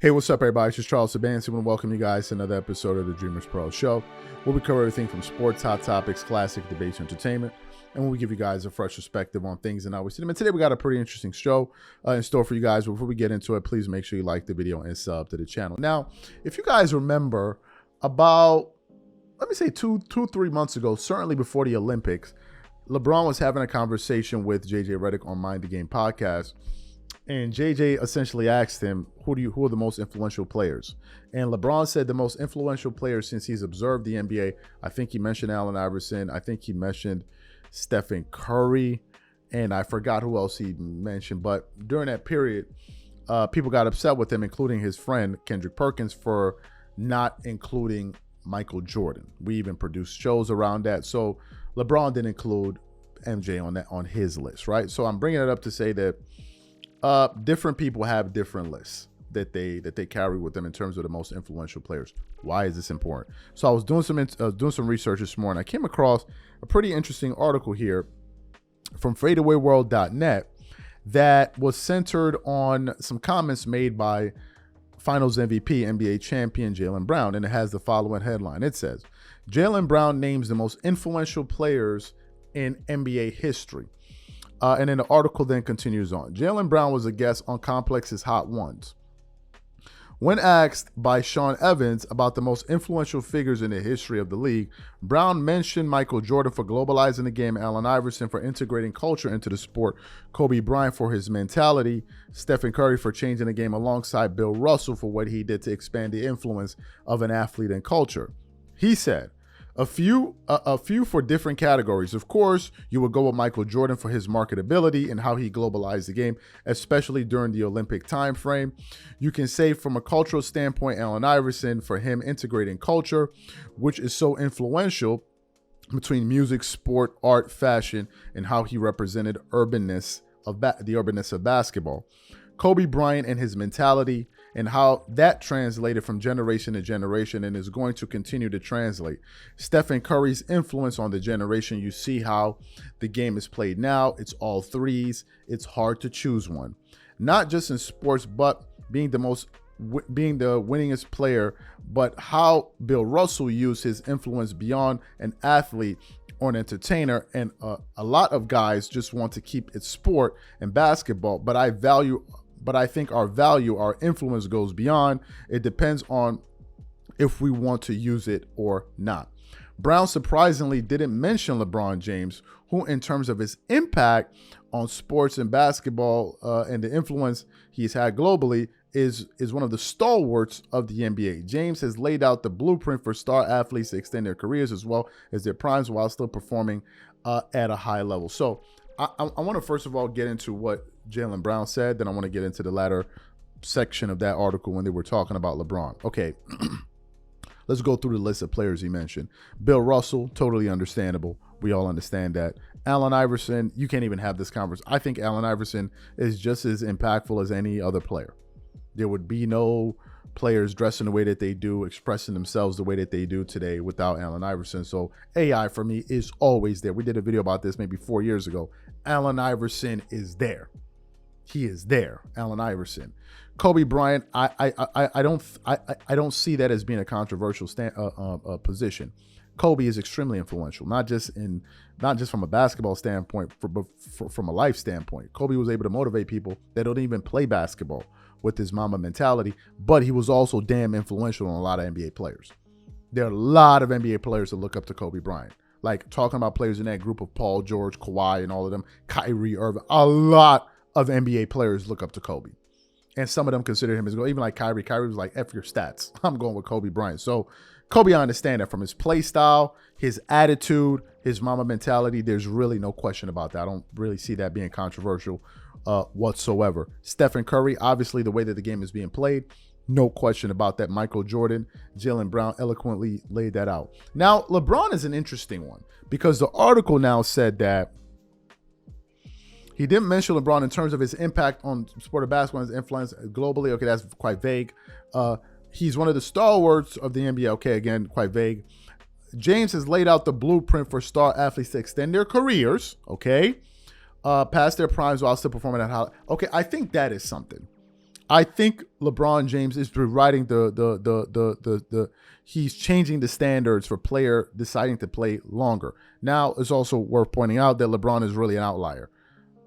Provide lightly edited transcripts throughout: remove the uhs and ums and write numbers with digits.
Hey, what's up, everybody? It's just Charles Sabansi. I want to welcome you guys to another episode of the Dreamers Pro Show, where we cover everything from sports, hot topics, classic debates, entertainment, and we give you guys a fresh perspective on things and how we see them. And today we got a pretty interesting show in store for you guys. Before we get into it, please make sure you like the video and sub to the channel. Now, if you guys remember, about, let me say 3 months ago, certainly before the Olympics, LeBron was having a conversation with JJ Redick on Mind the Game podcast. And JJ essentially asked him, who are the most influential players? And LeBron said the most influential players since he's observed the NBA. I think he mentioned Allen Iverson. I think he mentioned Stephen Curry. And I forgot who else he mentioned. But during that period, people got upset with him, including his friend Kendrick Perkins, for not including Michael Jordan. We even produced shows around that. So LeBron didn't include MJ on his list, right? So I'm bringing it up to say that different people have different lists that they carry with them in terms of the most influential players. Why is this important? So I was doing some research this morning. I came across a pretty interesting article here from fadeawayworld.net that was centered on some comments made by Finals MVP, NBA champion Jaylen Brown, and it has the following headline. It says, Jaylen Brown names the most influential players in NBA history. And then the article then continues on. Jaylen Brown was a guest on Complex's Hot Ones. When asked by Sean Evans about the most influential figures in the history of the league, Brown mentioned Michael Jordan for globalizing the game, Allen Iverson for integrating culture into the sport, Kobe Bryant for his mentality, Stephen Curry for changing the game alongside Bill Russell for what he did to expand the influence of an athlete and culture. He said, a few for different categories. Of course, you would go with Michael Jordan for his marketability and how he globalized the game, especially during the Olympic time frame. You can say from a cultural standpoint, Allen Iverson for him integrating culture, which is so influential between music, sport, art, fashion, and how he represented the urbanness of basketball. Kobe Bryant and his mentality, and how that translated from generation to generation and is going to continue to translate. Stephen Curry's influence on the generation. You see how the game is played now. It's all threes. It's hard to choose one. Not just in sports, but being the winningest player, but how Bill Russell used his influence beyond an athlete or an entertainer. And a lot of guys just want to keep it sport and basketball, but I think our influence goes beyond. It depends on if we want to use it or not. Brown surprisingly didn't mention LeBron James, who in terms of his impact on sports and basketball and the influence he's had globally is one of the stalwarts of the NBA. James has laid out the blueprint for star athletes to extend their careers as well as their primes while still performing at a high level. So I want to first of all get into what Jaylen Brown said, then I want to get into the latter section of that article when they were talking about LeBron. Okay, let's go through the list of players he mentioned. Bill Russell, totally understandable. We all understand that. Allen Iverson, you can't even have this conversation. I think Allen Iverson is just as impactful as any other player. There would be no players dressing the way that they do, expressing themselves the way that they do today without Allen Iverson. So AI for me is always there. We did a video about this maybe 4 years ago. Allen Iverson is there. He is there, Allen Iverson. Kobe Bryant, I don't see that as being a controversial position. Kobe is extremely influential, not just from a basketball standpoint, but from a life standpoint. Kobe was able to motivate people that don't even play basketball with his Mamba mentality, but he was also damn influential on a lot of NBA players. There are a lot of NBA players that look up to Kobe Bryant. Like talking about players in that group of Paul George, Kawhi, and all of them, Kyrie Irving, a lot of NBA players look up to Kobe. And some of them consider him as goal. Even like Kyrie. Kyrie was like, F your stats. I'm going with Kobe Bryant. So Kobe, I understand that from his play style, his attitude, his Mamba mentality, there's really no question about that. I don't really see that being controversial whatsoever. Stephen Curry, obviously the way that the game is being played, no question about that. Michael Jordan, Jaylen Brown eloquently laid that out. Now, LeBron is an interesting one because the article now said that he didn't mention LeBron in terms of his impact on sport of basketball and his influence globally. Okay, that's quite vague. He's one of the stalwarts of the NBA. Okay, again, quite vague. James has laid out the blueprint for star athletes to extend their careers, okay, past their primes while still performing at high. Okay, I think that is something. I think LeBron James is rewriting he's changing the standards for player deciding to play longer. Now, it's also worth pointing out that LeBron is really an outlier.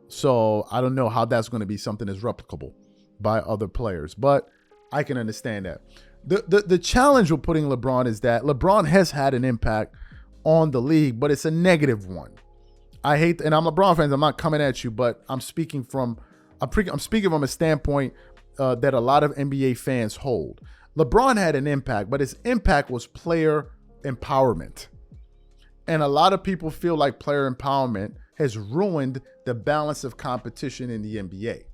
So I don't know how that's going to be something that's replicable by other players, but I can understand that. The challenge with putting LeBron is that LeBron has had an impact on the league, but it's a negative one. I hate, and I'm LeBron fans, I'm not coming at you, but I'm speaking from a standpoint that a lot of NBA fans hold. LeBron had an impact, but his impact was player empowerment. And a lot of people feel like player empowerment has ruined the balance of competition in the NBA.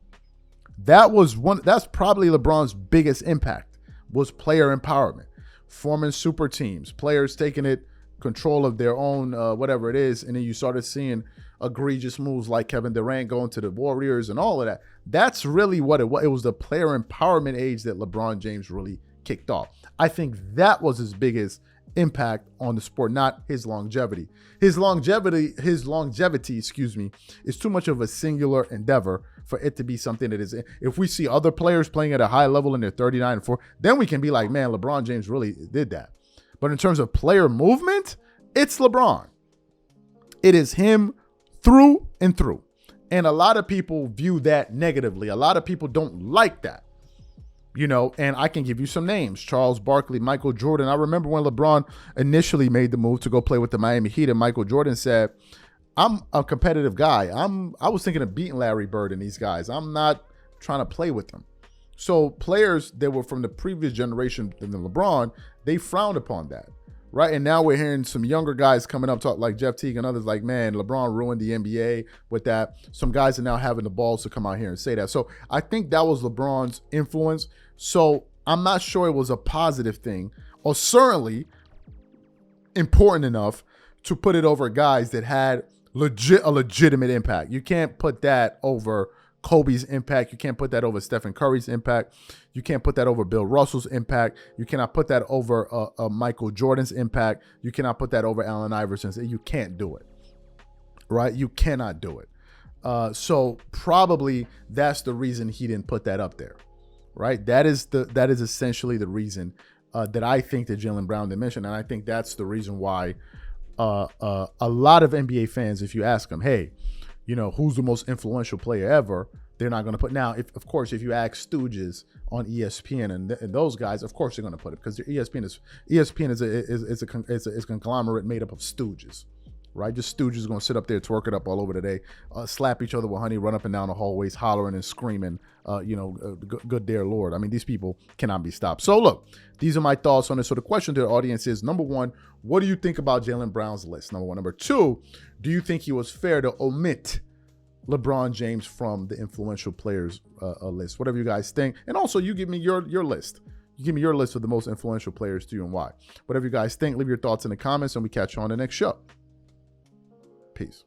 That's probably LeBron's biggest impact, was player empowerment, forming super teams, players taking control of their own whatever it is, and then you started seeing egregious moves like Kevin Durant going to the Warriors and all of that. That's really what it was. It was the player empowerment age that LeBron James really kicked off. I think that was his biggest impact on the sport, not his longevity. His longevity, is too much of a singular endeavor for it to be something that is. If we see other players playing at a high level and they're 39 and 4, then we can be like, man, LeBron James really did that. But in terms of player movement, it's LeBron. It is him through and through. And a lot of people view that negatively. A lot of people don't like that. And I can give you some names: Charles Barkley, Michael Jordan. I remember when LeBron initially made the move to go play with the Miami Heat, and Michael Jordan said, I'm a competitive guy. I was thinking of beating Larry Bird and these guys. I'm not trying to play with them. So players that were from the previous generation than LeBron, they frowned upon that, right? And now we're hearing some younger guys coming up, talk like Jeff Teague and others, like, man, LeBron ruined the NBA with that. Some guys are now having the balls to come out here and say that. So I think that was LeBron's influence. So I'm not sure it was a positive thing, or certainly important enough to put it over guys that had a legitimate impact. You can't put that over Kobe's impact. You can't put that over Stephen Curry's impact. You can't put that over Bill Russell's impact. You cannot put that over Michael Jordan's impact. You cannot put that over Allen Iverson's. You can't do it, right? You cannot do it. So probably that's the reason he didn't put that up there, right? That is essentially the reason that I think that Jaylen Brown didn't mention, and I think that's the reason why a lot of NBA fans, if you ask them, hey, who's the most influential player ever, they're not going to put. Now, of course, if you ask stooges on ESPN and those guys, of course they're going to put it, because ESPN is a conglomerate made up of stooges, right? Just stooges going to sit up there, twerk it up all over the day, slap each other with honey, run up and down the hallways, hollering and screaming, good dear Lord. I mean, these people cannot be stopped. So look, these are my thoughts on this. So the question to the audience is, number one, what do you think about Jaylen Brown's list? Number one. Number two, do you think he was fair to omit LeBron James from the influential players list? Whatever you guys think. And also, you give me your list. You give me your list of the most influential players to you and why. Whatever you guys think, leave your thoughts in the comments, and we catch you on the next show. Peace.